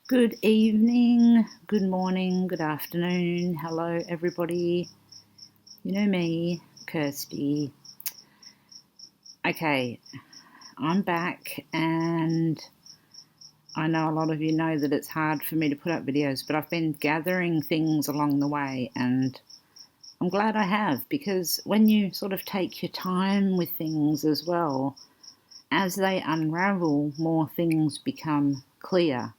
Good evening, good morning, good afternoon. Hello, everybody. You know me, Kirsty. Okay, I'm back, and I know a lot of you know that it's hard for me to put up videos, but I've been gathering things along the way, and I'm glad I have, because when you sort of take your time with things as well, as they unravel, more things become clear.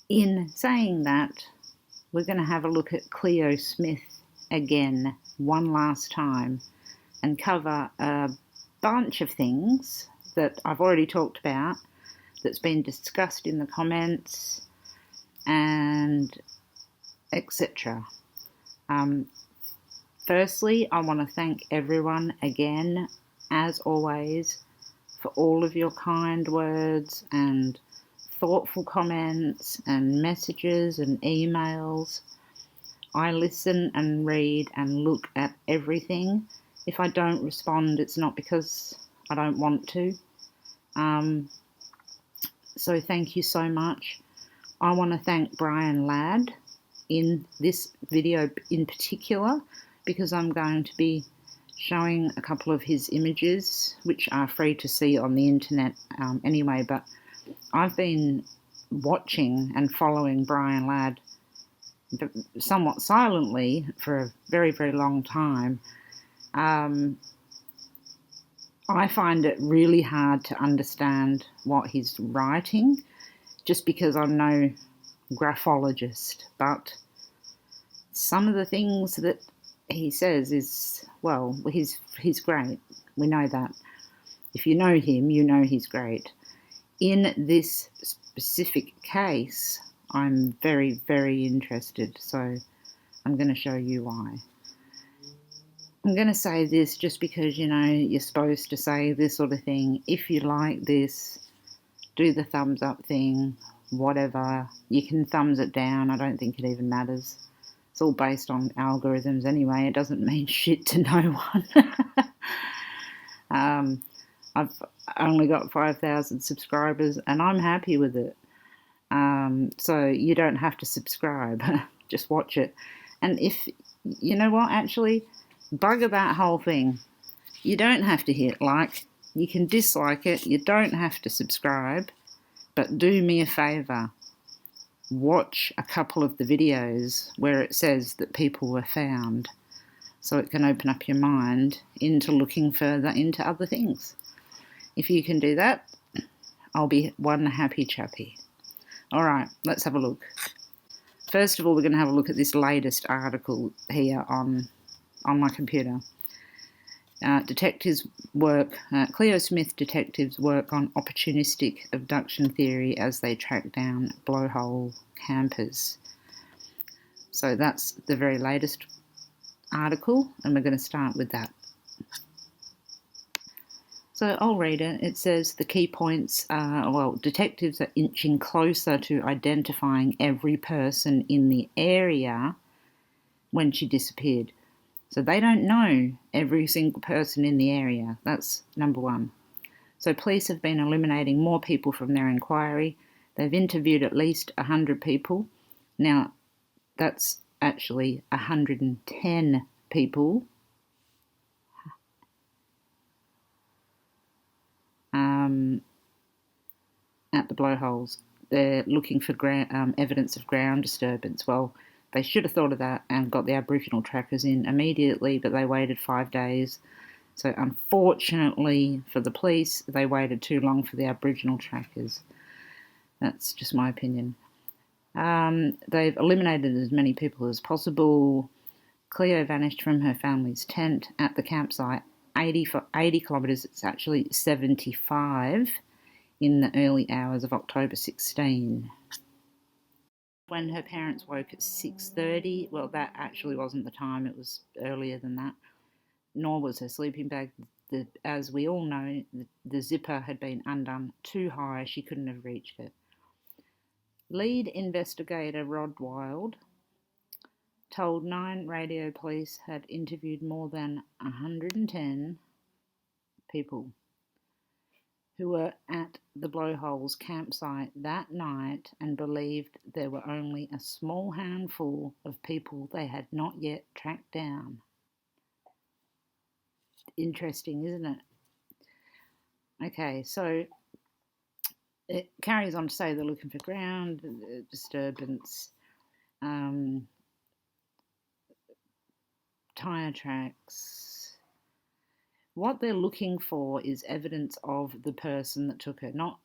In saying that, we're going to have a look at Cleo Smith again, one last time, and cover a bunch of things that I've already talked about, that's been discussed in the comments, and etc. Firstly, I want to thank everyone again, as always, for all of your kind words and thoughtful comments and messages and emails. I listen and read and look at everything. If I don't respond, it's not because I don't want to. So thank you so much. I want to thank Brian Ladd in this video in particular, because I'm going to be showing a couple of his images, which are free to see on the internet anyway, but I've been watching and following Brian Ladd somewhat silently for a very, very long time. I find it really hard to understand what he's writing, just because I'm no graphologist, but some of the things that he says is, well, he's great. We know that. If you know him, you know he's great. In this specific case, I'm very, very interested, so I'm going to show you why. I'm going to say this just because, you know, you're supposed to say this sort of thing. If you like this, do the thumbs up thing, whatever. You can thumbs it down. I don't think it even matters. It's all based on algorithms anyway. It doesn't mean shit to no one. I've only got 5,000 subscribers, and I'm happy with it. So you don't have to subscribe. Just watch it. And if, you know what, actually, bugger that whole thing. You don't have to hit like. You can dislike it. You don't have to subscribe. But do me a favour. Watch a couple of the videos where it says that people were found, so it can open up your mind into looking further into other things. If you can do that, I'll be one happy chappy. All right, let's have a look. First of all, we're going to have a look at this latest article here on my computer. Detectives work, Cleo Smith detectives work on opportunistic abduction theory as they track down blowhole campers. So that's the very latest article, and we're going to start with that. So I'll read it. It says the key points are, well, detectives are inching closer to identifying every person in the area when she disappeared. So they don't know every single person in the area. That's number one. So police have been eliminating more people from their inquiry. They've interviewed at least 100 people. Now, that's actually 110 people. At the blowholes. They're looking for evidence of ground disturbance. Well, they should have thought of that and got the Aboriginal trackers in immediately, but they waited 5 days. So unfortunately for the police, they waited too long for the Aboriginal trackers. That's just my opinion. They've eliminated as many people as possible. Cleo vanished from her family's tent at the campsite. 80 kilometres, it's actually 75 in the early hours of October 16. When her parents woke at 6:30, well, that actually wasn't the time, it was earlier than that, nor was her sleeping bag. As we all know, the zipper had been undone too high, she couldn't have reached it. Lead investigator Rod Wild told 9 radio police had interviewed more than 110 people who were at the blowholes campsite that night and believed there were only a small handful of people they had not yet tracked down. Interesting, isn't it? Okay, so it carries on to say they're looking for ground disturbance, tyre tracks. What they're looking for is evidence of the person that took her. Not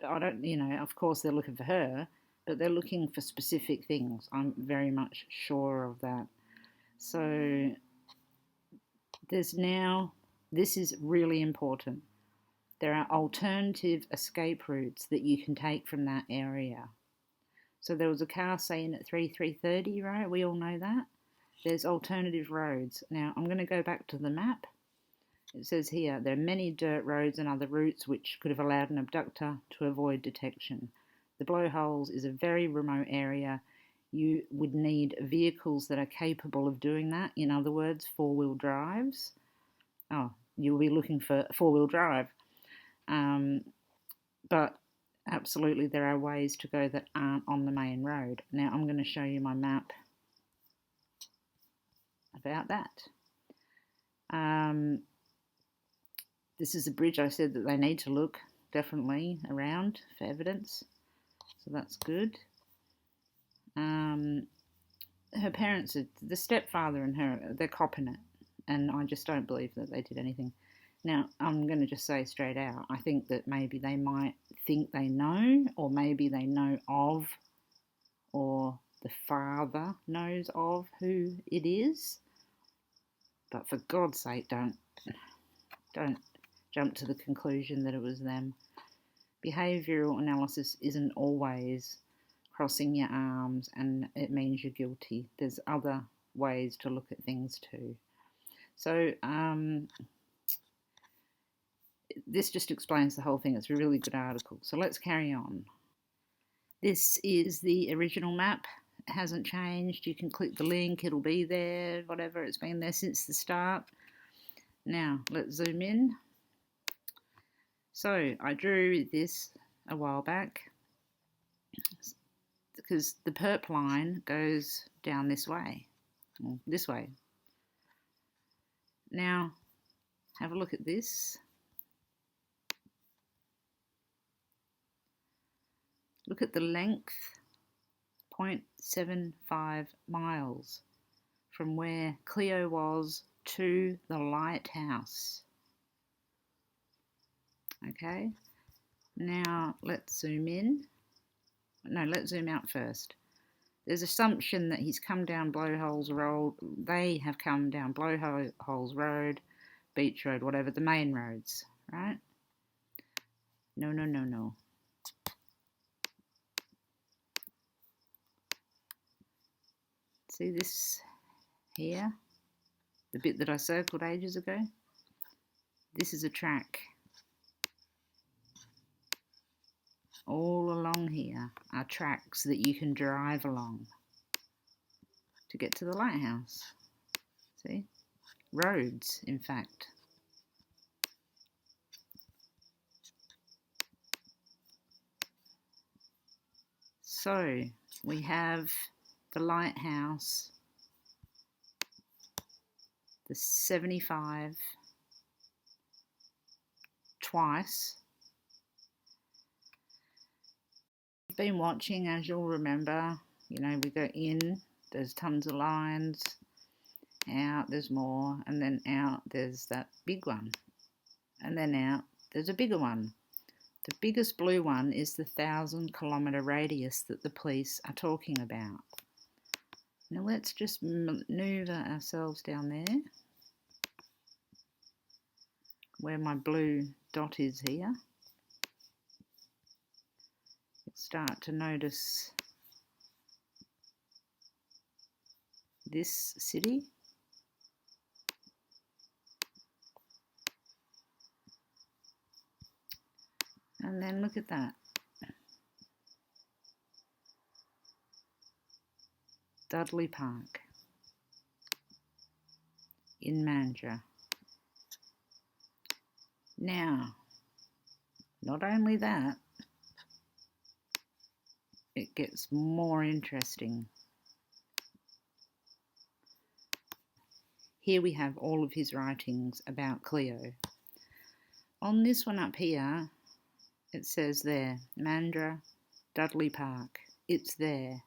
I don't, of course they're looking for her, but they're looking for specific things. I'm very much sure of that. So this is really important. There are alternative escape routes that you can take from that area. So there was a car saying at 3:30, right? We all know that. There's alternative roads. Now, I'm going to go back to the map. It says here, there are many dirt roads and other routes which could have allowed an abductor to avoid detection. The blowholes is a very remote area. You would need vehicles that are capable of doing that. In other words, four-wheel drives. Oh, you'll be looking for four-wheel drive. But absolutely there are ways to go that aren't on the main road. Now I'm going to show you my map about that. This is a bridge. I said that they need to look definitely around for evidence, so that's good. Her parents, the stepfather and her, they're copping it, and I just don't believe that they did anything. Now, I'm going to just say straight out, I think that maybe they might think they know, or maybe they know of, or the father knows of who it is. But for God's sake, don't jump to the conclusion that it was them. Behavioural analysis isn't always crossing your arms and it means you're guilty. There's other ways to look at things too. So, this just explains the whole thing. It's a really good article. So let's carry on. This is the original map. It hasn't changed. You can click the link. It'll be there, whatever. It's been there since the start. Now, let's zoom in. So, I drew this a while back because the perp line goes down this way. Well, this way. Now, have a look at this. Look at the length, 0.75 miles from where Cleo was to the lighthouse. Okay, now let's zoom in. No, let's zoom out first. There's assumption that he's come down Blowholes Road. They have come down Blowholes Road, Beach Road, whatever, the main roads, right? No. See this here? The bit that I circled ages ago? This is a track. All along here are tracks that you can drive along to get to the lighthouse. See? Roads, in fact. So, we have the lighthouse, the 75 twice. I've been watching, as you'll remember, we go in, there's tons of lines, out there's more, and then out there's that big one, and then out there's a bigger one. The biggest blue one is the 1,000-kilometre radius that the police are talking about. Now let's just manoeuvre ourselves down there, where my blue dot is here. Start to notice this city. And then look at that. Dudley Park in Mandurah. Now, Not only that, it gets more interesting. Here we have all of his writings about Cleo. On this one up here, it says there, Mandurah, Dudley Park. It's there.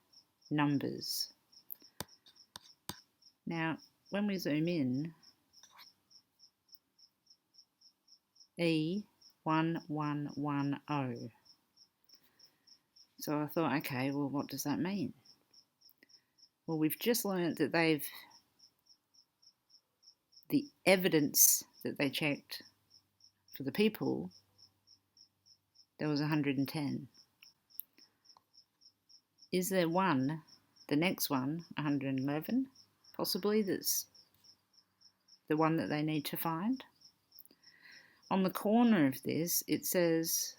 Numbers. Now, when we zoom in, E1110. So I thought, okay, well, what does that mean? Well, we've just learnt that the evidence that they checked for the people, there was 110. Is there one, the next one, 111, possibly, that's the one that they need to find? On the corner of this, it says,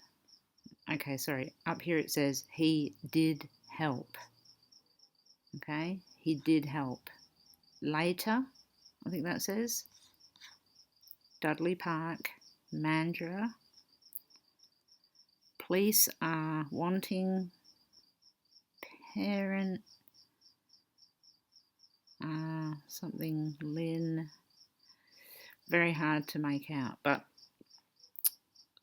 okay, sorry, up here it says, he did help. Okay, he did help. Later, I think that says, Dudley Park, Mandurah. Police are wanting parent, something Lynn. Very hard to make out, but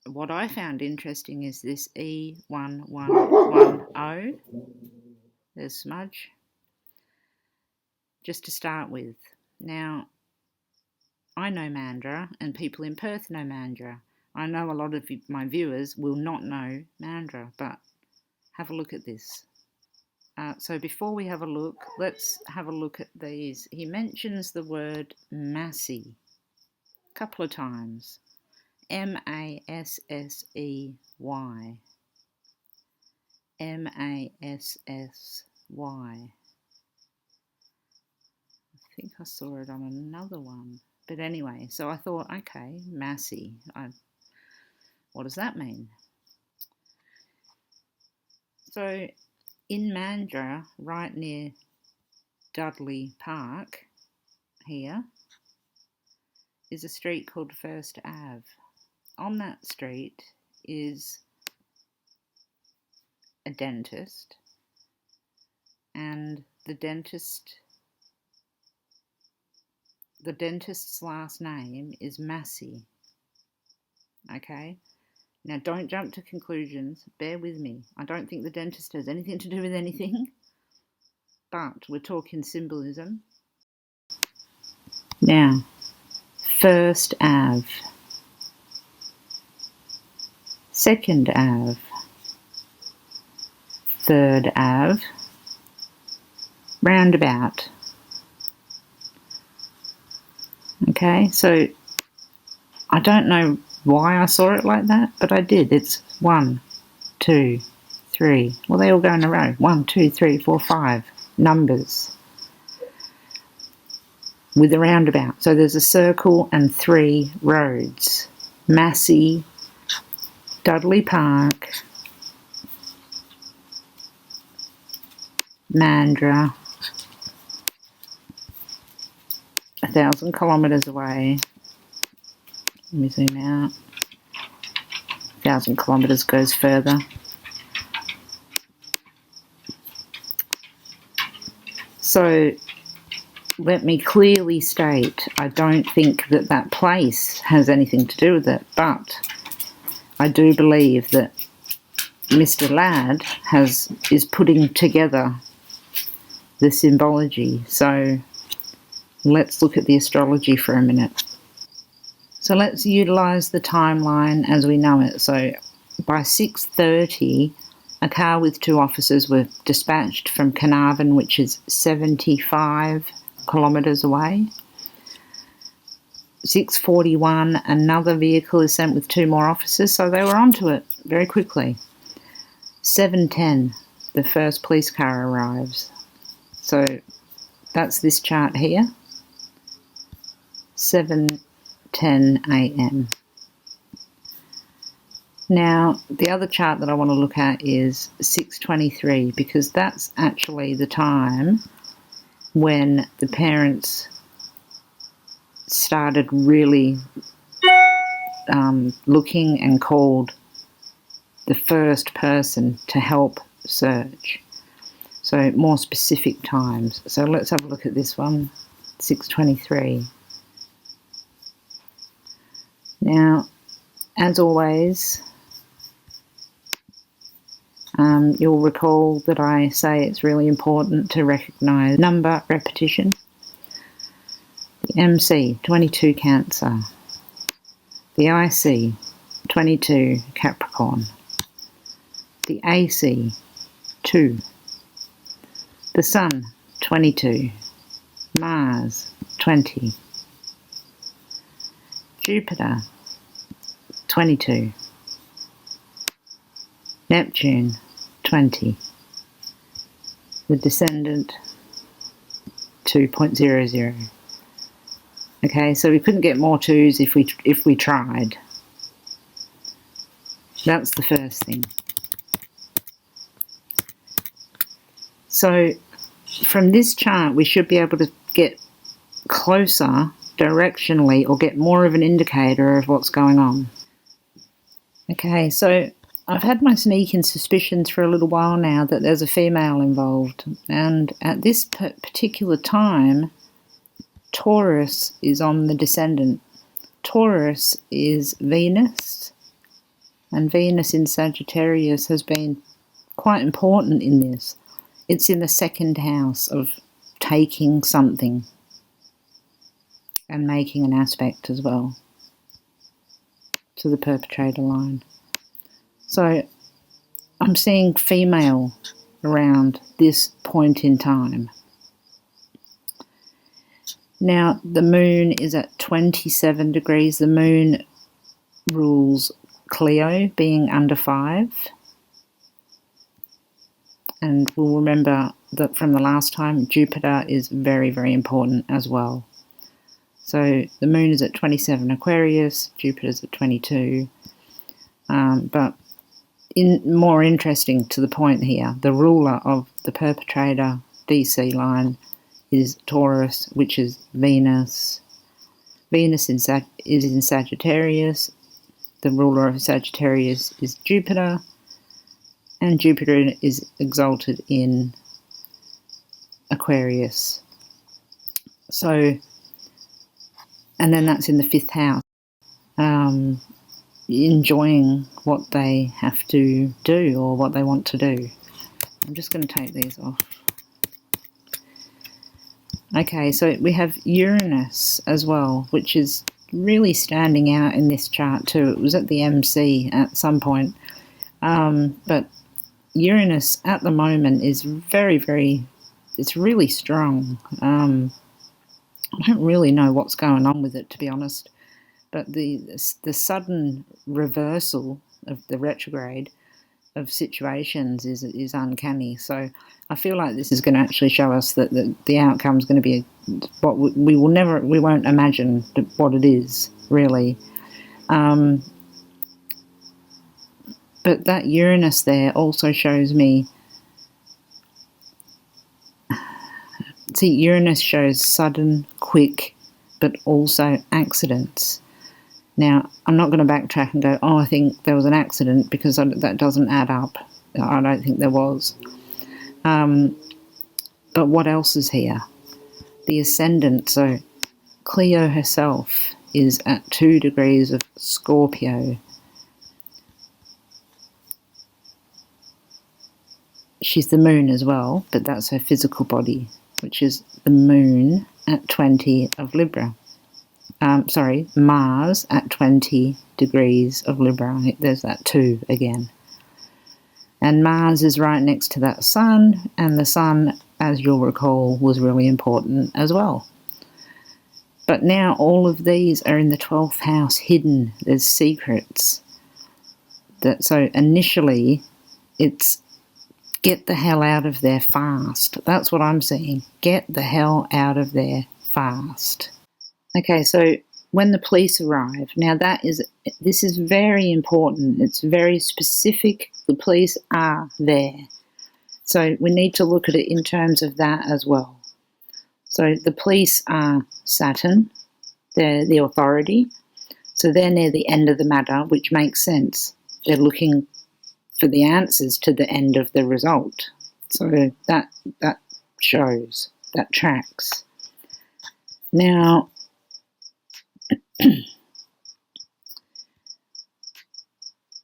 what I found interesting is this E1110. There's smudge. Just to start with. Now, I know Mandurah, and people in Perth know Mandurah. I know a lot of my viewers will not know Mandurah, but have a look at this. So before we have a look, let's have a look at these. He mentions the word Massey a couple of times. Massey. Massy. I think I saw it on another one. But anyway, so I thought, okay, Massey. What does that mean? So in Mandurah, right near Dudley Park, here, is a street called First Ave. On that street is a dentist, and the dentist's last name is Massey. Okay? Now don't jump to conclusions, bear with me. I don't think the dentist has anything to do with anything, but we're talking symbolism. Now, First Ave, Second Ave, Third Ave, roundabout. Okay, so I don't know why I saw it like that, but I did. It's 1, 2, 3. Well, they all go in a row. 1, 2, 3, 4, 5 numbers with a roundabout. So there's a circle and 3 roads. Massey, Dudley Park, Mandurah, 1,000 kilometres away. Let me zoom out. 1,000 kilometres goes further. So let me clearly state, I don't think that that place has anything to do with it, but I do believe that Mr. Ladd is putting together the symbology. So let's look at the astrology for a minute. So let's utilise the timeline as we know it. So by 6:30, a car with 2 officers were dispatched from Carnarvon, which is 75 kilometres away. 6:41, another vehicle is sent with 2 more officers, so they were onto it very quickly. 7:10, the first police car arrives. So that's this chart here. 7:10 a.m. Now, the other chart that I want to look at is 6:23, because that's actually the time when the parents started really looking and called the first person to help search. So more specific times. So let's have a look at this one, 6:23. Now, as always, you'll recall that I say it's really important to recognise number repetition. The MC, 22 Cancer. The IC, 22 Capricorn. The AC, 2. The Sun, 22. Mars, 20. Jupiter, 22. Neptune, 20. The Descendant, 2.00. Okay, so we couldn't get more 2s if we tried. That's the first thing. So from this chart, we should be able to get closer directionally or get more of an indicator of what's going on. Okay, so I've had my sneaking suspicions for a little while now that there's a female involved, and at this particular time, Taurus is on the Descendant. Taurus is Venus, and Venus in Sagittarius has been quite important in this. It's in the second house of taking something and making an aspect as well to the perpetrator line. So I'm seeing female around this point in time. Now the moon is at 27 degrees. The moon rules Cleo, being under 5. And we'll remember that from the last time, Jupiter is very, very important as well. So the moon is at 27 Aquarius, Jupiter's at 22. But more interesting to the point here, the ruler of the perpetrator DC line is Taurus, which is Venus. Venus is in Sagittarius. The ruler of Sagittarius is Jupiter. And Jupiter is exalted in Aquarius. So, and then that's in the 5th house. Enjoying what they have to do or what they want to do. I'm just going to take these off. Okay, so we have Uranus as well, which is really standing out in this chart too. It was at the MC at some point. But Uranus at the moment is very, very, it's really strong. I don't really know what's going on with it, to be honest. But the sudden reversal of the retrograde of situations is uncanny. So I feel like this is going to actually show us that the outcome is going to be what we won't imagine what it is, really. But that Uranus there also shows me, see, Uranus shows sudden, quick, but also accidents. Now, I'm not going to backtrack and go, oh, I think there was an accident, because that doesn't add up. I don't think there was. But what else is here? The Ascendant. So Cleo herself is at 2 degrees of Scorpio. She's the moon as well, but that's her physical body, which is the moon at 20 of Libra. Mars at 20 degrees of Libra. There's that 2 again. And Mars is right next to that Sun, and the Sun, as you'll recall, was really important as well. But now all of these are in the 12th house, hidden. There's secrets. So initially, it's get the hell out of there fast. That's what I'm seeing. Get the hell out of there fast. Okay, so when the police arrive, now this is very important. It's very specific. The police are there. So we need to look at it in terms of that as well. So the police are Saturn. They're the authority. So they're near the end of the matter, which makes sense. They're looking for the answers to the end of the result. So that shows, that tracks. Now,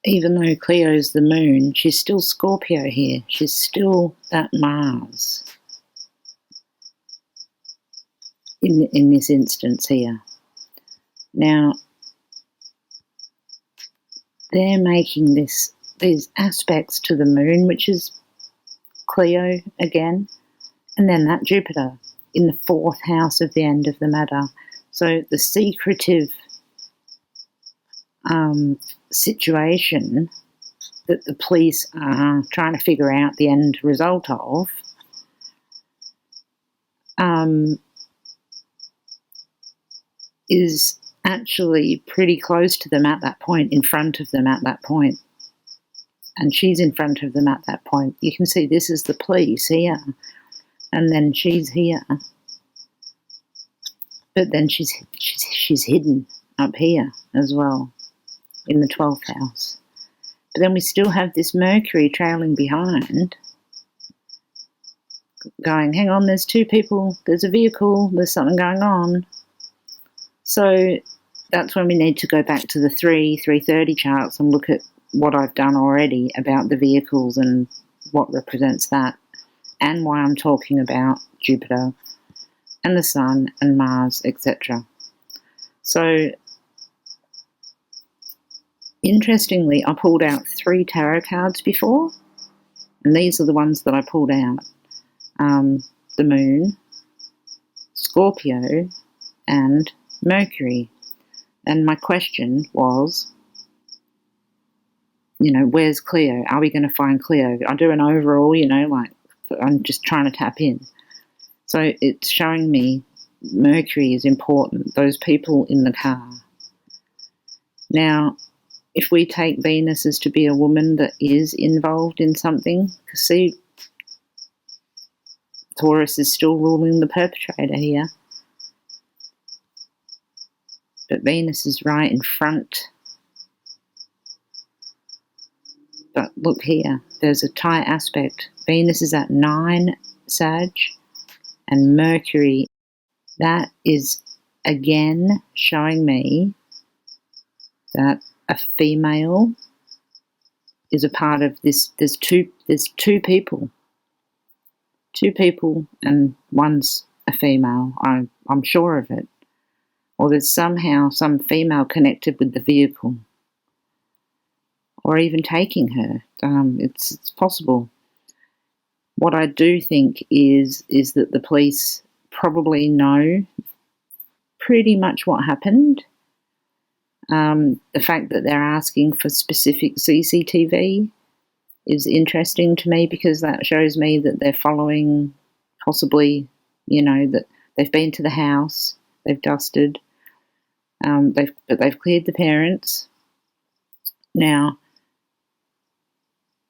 even though Cleo's the moon, she's still Scorpio here. She's still that Mars in this instance here. Now, they're making these aspects to the moon, which is Cleo again, and then that Jupiter in the 4th house of the end of the matter. So the secretive situation that the police are trying to figure out the end result of is actually pretty close to them at that point, in front of them at that point. And she's in front of them at that point. You can see this is the police here, and then she's here. But then she's hidden up here as well, in the 12th house. But then we still have this Mercury trailing behind, going, hang on, there's 2 people, there's a vehicle, there's something going on. So that's when we need to go back to the 330 charts and look at what I've done already about the vehicles and what represents that, and why I'm talking about Jupiter and the Sun and Mars, etc. So, interestingly, I pulled out 3 tarot cards before, and these are the ones that I pulled out. The Moon, Scorpio, and Mercury. And my question was, where's Cleo? Are we going to find Cleo? I do an overall, like I'm just trying to tap in. So it's showing me Mercury is important, those people in the car. Now, if we take Venus as to be a woman that is involved in something, because see, Taurus is still ruling the perpetrator here. But Venus is right in front. But look here, there's a tight aspect. Venus is at 9 Sag, and Mercury, that is again showing me that a female is a part of this. There's two people. 2 people and one's a female. I'm sure of it. Or there's somehow some female connected with the vehicle, or even taking her. It's possible. What I do think is that the police probably know pretty much what happened. The fact that they're asking for specific CCTV is interesting to me, because that shows me that they're following, possibly, that they've been to the house, they've dusted, but they've cleared the parents. Now,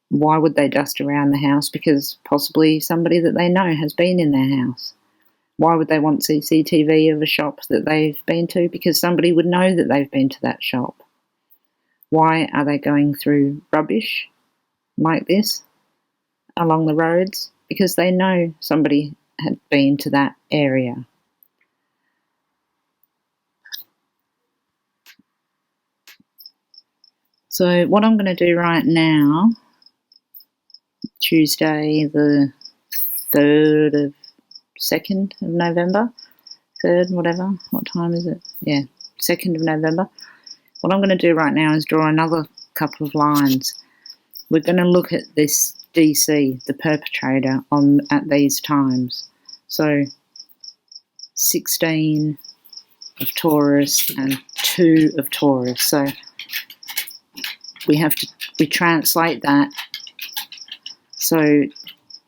why would they dust around the house? Because possibly somebody that they know has been in their house. Why would they want CCTV of a shop that they've been to? Because somebody would know that they've been to that shop. Why are they going through rubbish like this along the roads? Because they know somebody had been to that area. So what I'm going to do right now, Tuesday the 2nd of November, 3rd, whatever, what time is it? Yeah, 2nd of November. What I'm going to do right now is draw another couple of lines. We're going to look at this DC, the perpetrator, at these times. So 16 of Taurus and 2 of Taurus. So we translate that. So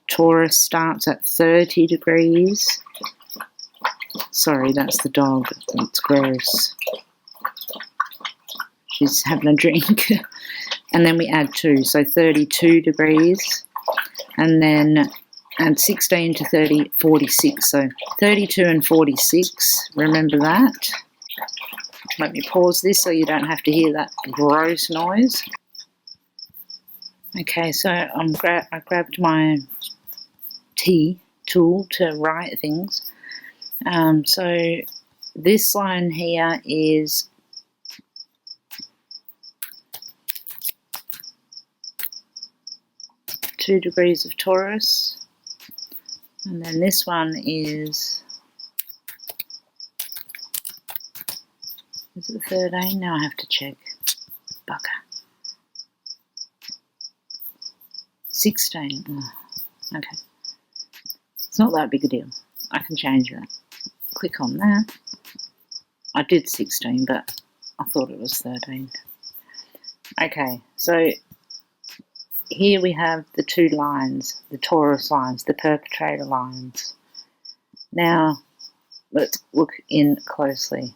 Taurus starts at 30 degrees. Sorry, that's the dog. It's gross. She's having a drink. And then we add 2, so 32 degrees. And then add 16 to 30, 46. So 32 and 46, remember that. Let me pause this so you don't have to hear that gross noise. Okay, so I grabbed my T tool to write things. So this line here is 2 degrees of Taurus, and then this one is it 13? Now I have to check. Bugger. 16. Oh, okay. It's not that big a deal. I can change that. Click on that. I did 16, but I thought it was 13. Okay, so here we have the 2 lines, the Taurus lines, the perpetrator lines. Now, let's look in closely.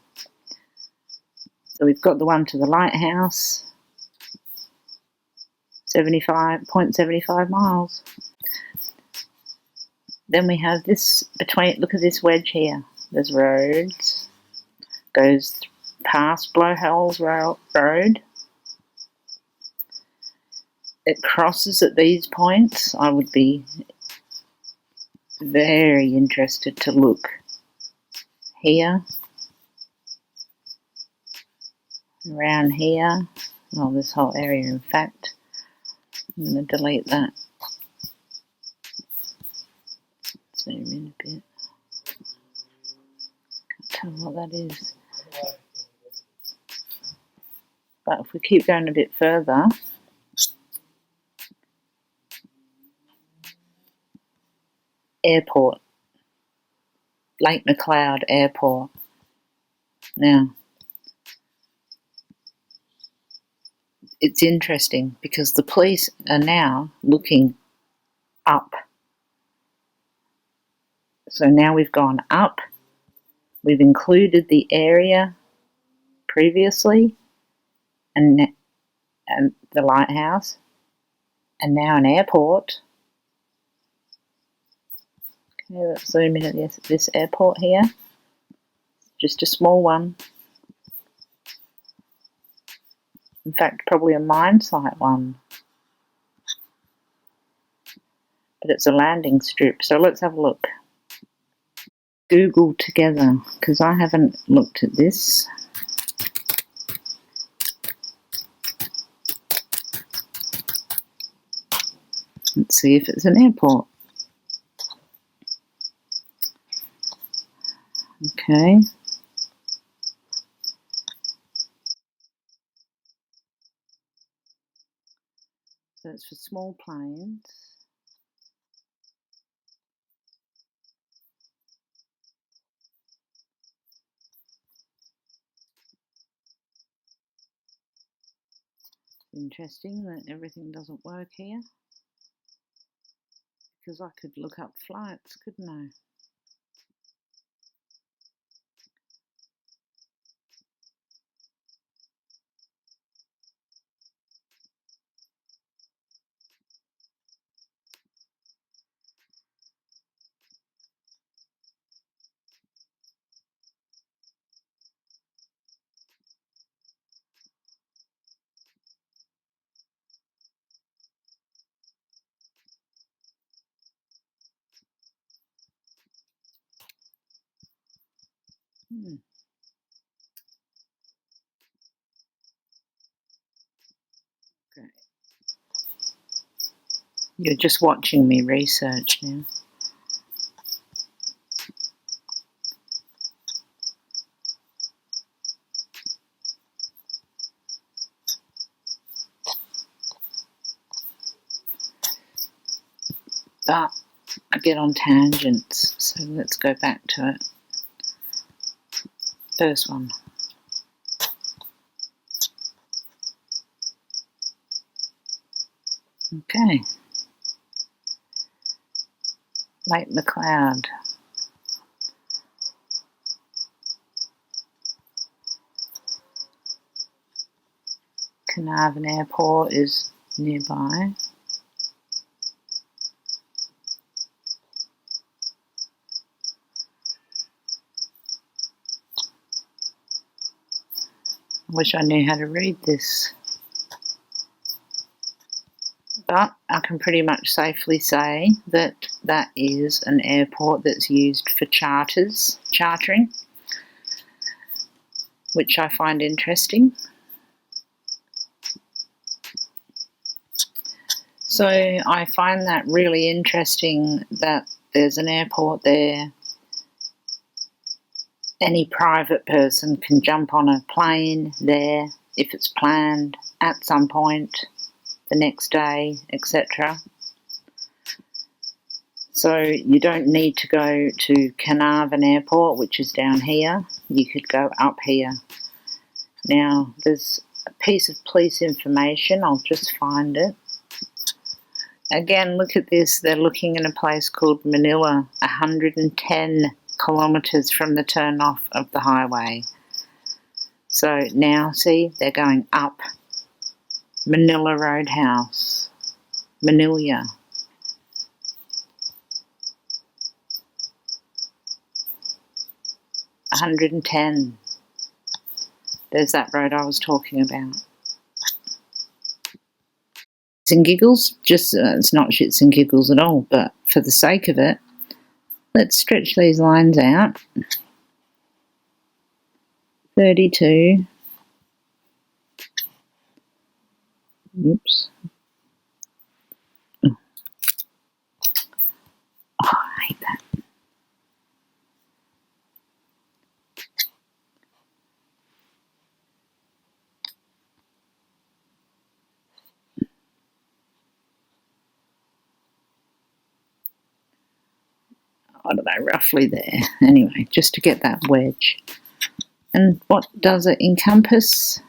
So we've got the one to the lighthouse, 0.75 miles. Then we have this between, look at this wedge here. There's roads, goes past Blowholes Road. It crosses at these points. I would be very interested to look here, around here, well, this whole area. In fact, I'm going to delete that. Zoom in a bit. Can't tell what that is. But if we keep going a bit further, airport, Lake McLeod Airport. Now, it's interesting because the police are now looking up. So now we've gone up, we've included the area previously, and the lighthouse, and now an airport. Okay, let's zoom in at this airport here. Just a small one. In fact, probably a mine site one. But it's a landing strip, so let's have a look. Google together, because I haven't looked at this. Let's see if it's an airport. Okay. So it's for small planes. Interesting that everything doesn't work here. Because I could look up flights, couldn't I? Okay. You're just watching me research now. But I get on tangents, so let's go back to it. First one. Okay. Lake McLeod. Carnarvon Airport is nearby. I wish I knew how to read this. But I can pretty much safely say that that is an airport that's used for chartering, which I find interesting. So I find that really interesting that there's an airport there. Any private person can jump on a plane there if it's planned at some point the next day, etc. So you don't need to go to Carnarvon Airport, which is down here. You could go up here. Now, there's a piece of police information. I'll just find it. Again, look at this. They're looking in a place called Manila, 110 kilometres from the turn-off of the highway. So now, see, they're going up. Manila Roadhouse. Manila. 110. There's that road I was talking about. Shits and giggles, it's not shits and giggles at all, but for the sake of it, let's stretch these lines out. 32. Oops. Oh, I hate that. I don't know, roughly there. Anyway, just to get that wedge. And what does it encompass?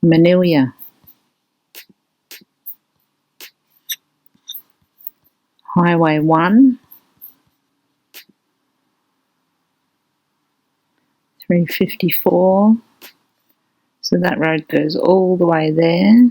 Manila. Highway 1. 354. So that road goes all the way there.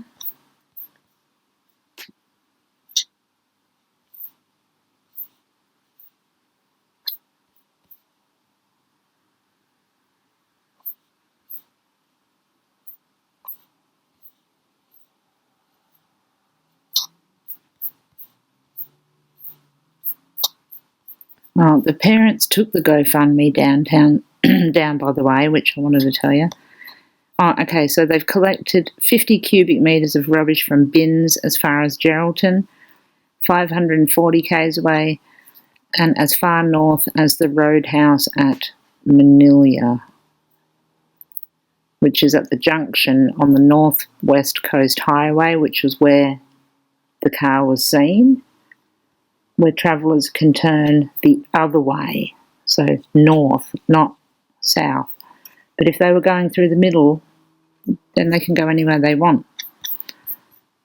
Well, the parents took the GoFundMe downtown, down by the way, which I wanted to tell you. Oh, okay, so they've collected 50 cubic metres of rubbish from bins as far as Geraldton, 540 k's away, and as far north as the roadhouse at Manila, which is at the junction on the northwest coast highway, which was where the car was seen, where travellers can turn the other way, so north, not south. But if they were going through the middle, then they can go anywhere they want.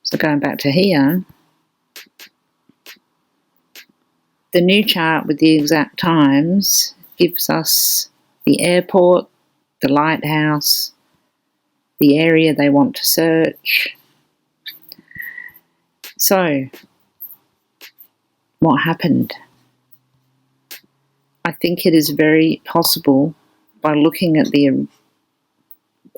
So going back to here, the new chart with the exact times gives us the airport, the lighthouse, the area they want to search. So, what happened? I think it is very possible, by looking at the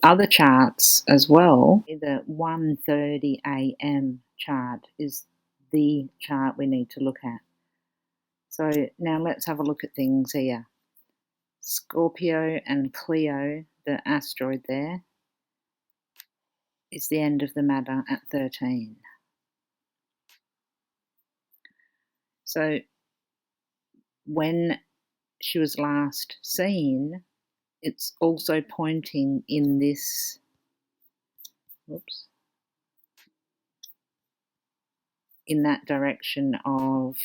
other charts as well, the 1:30 a.m. chart is the chart we need to look at. So now let's have a look at things here. Scorpio and Cleo, the asteroid there, is the end of the matter at 13. So when she was last seen, it's also pointing in this, in that direction of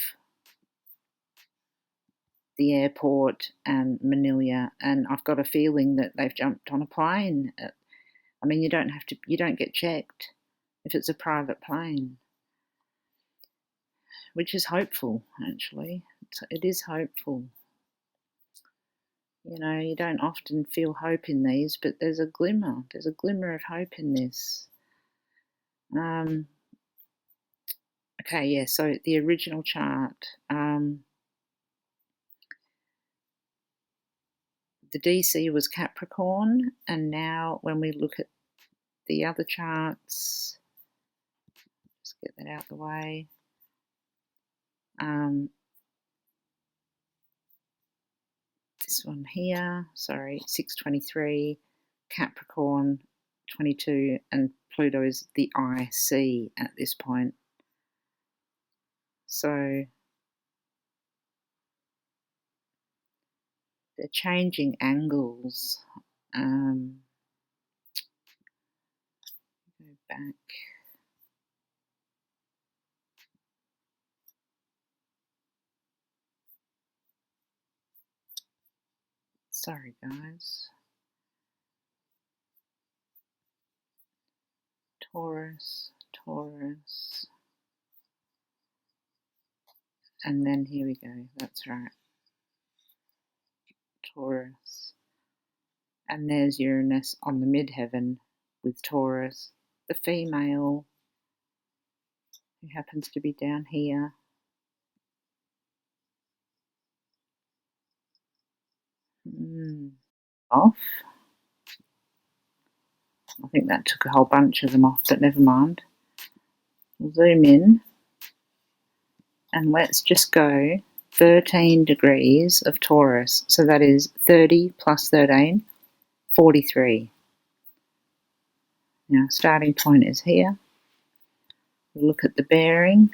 the airport and Manila, and I've got a feeling that they've jumped on a plane. I mean, you don't get checked if it's a private plane, which is hopeful, actually. It is hopeful. You know, you don't often feel hope in these, but there's a glimmer of hope in this. Okay, yeah, so the original chart, the DC was Capricorn, and now when we look at the other charts, Get that out the way. This one here, sorry, 623, Capricorn 22, and Pluto is the IC at this point. So they're changing angles. Go back. Sorry, guys. Taurus, Taurus. And then here we go. That's right. Taurus. And there's Uranus on the midheaven with Taurus. The female, who happens to be down here. Off. I think that took a whole bunch of them off, but never mind. We'll zoom in and let's just go 13 degrees of Taurus. So that is 30 plus 13, 43. Now, starting point is here. We'll look at the bearing.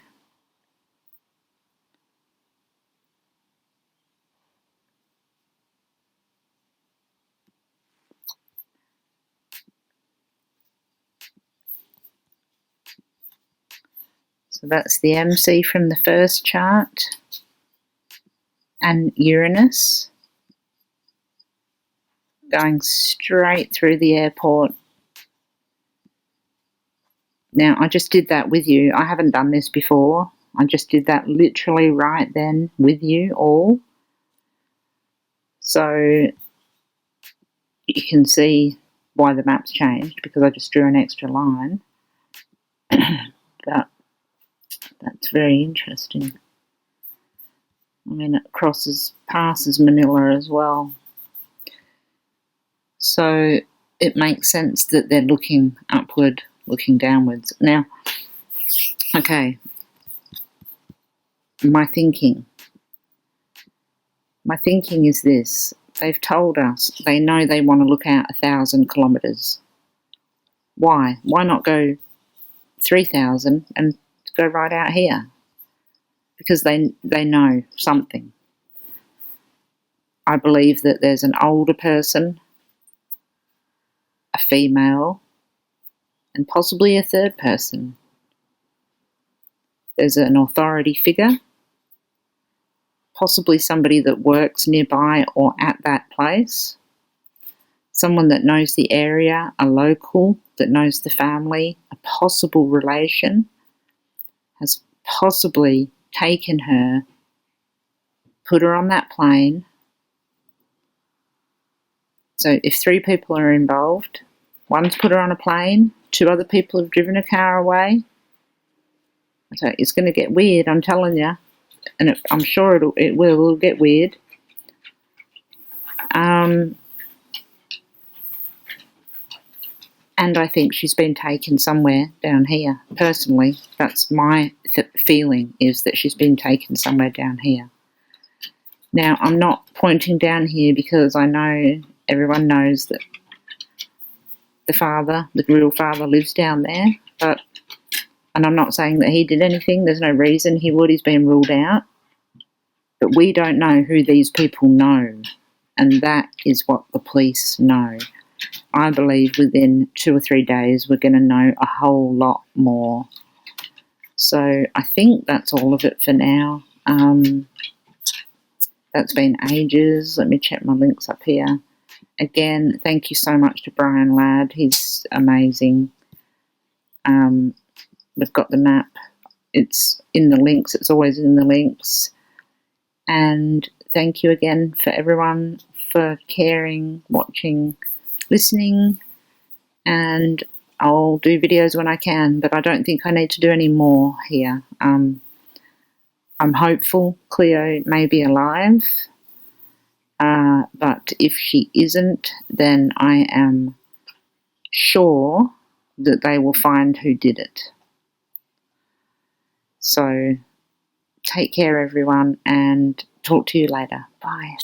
So that's the MC from the first chart, and Uranus going straight through the airport. Now, I just did that with you. I haven't done this before. I just did that literally right then with you all. So you can see why the map's changed, because I just drew an extra line. But that's very interesting. I mean, it passes Manila as well. So it makes sense that they're looking upward, looking downwards. Now, okay, my thinking is this. They've told us they know they want to look out 1,000 kilometres. Why? Why not go 3,000 and go right out here? Because they know something. I believe that there's an older person, a female, and possibly a third person. There's an authority figure, possibly somebody that works nearby or at that place, someone that knows the area, a local that knows the family, a possible relation, has possibly taken her, put her on that plane. So if 3 people are involved, one's put her on a plane, 2 other people have driven a car away. So it's going to get weird, I'm telling you. And I'm sure it will get weird. And I think she's been taken somewhere down here. Personally, that's my feeling, is that she's been taken somewhere down here. Now, I'm not pointing down here because I know everyone knows that the real father, lives down there. And I'm not saying that he did anything. There's no reason he would. He's been ruled out. But we don't know who these people know. And that is what the police know. I believe within 2 or 3 days we're going to know a whole lot more. So I think that's all of it for now. That's been ages. Let me check my links up here. Again, thank you so much to Brian Ladd. He's amazing. We've got the map. It's in the links. It's always in the links. And thank you again for everyone for caring, watching, listening. And I'll do videos when I can, but I don't think I need to do any more here. I'm hopeful Cleo may be alive. But if she isn't, then I am sure that they will find who did it. So take care, everyone, and talk to you later. Bye.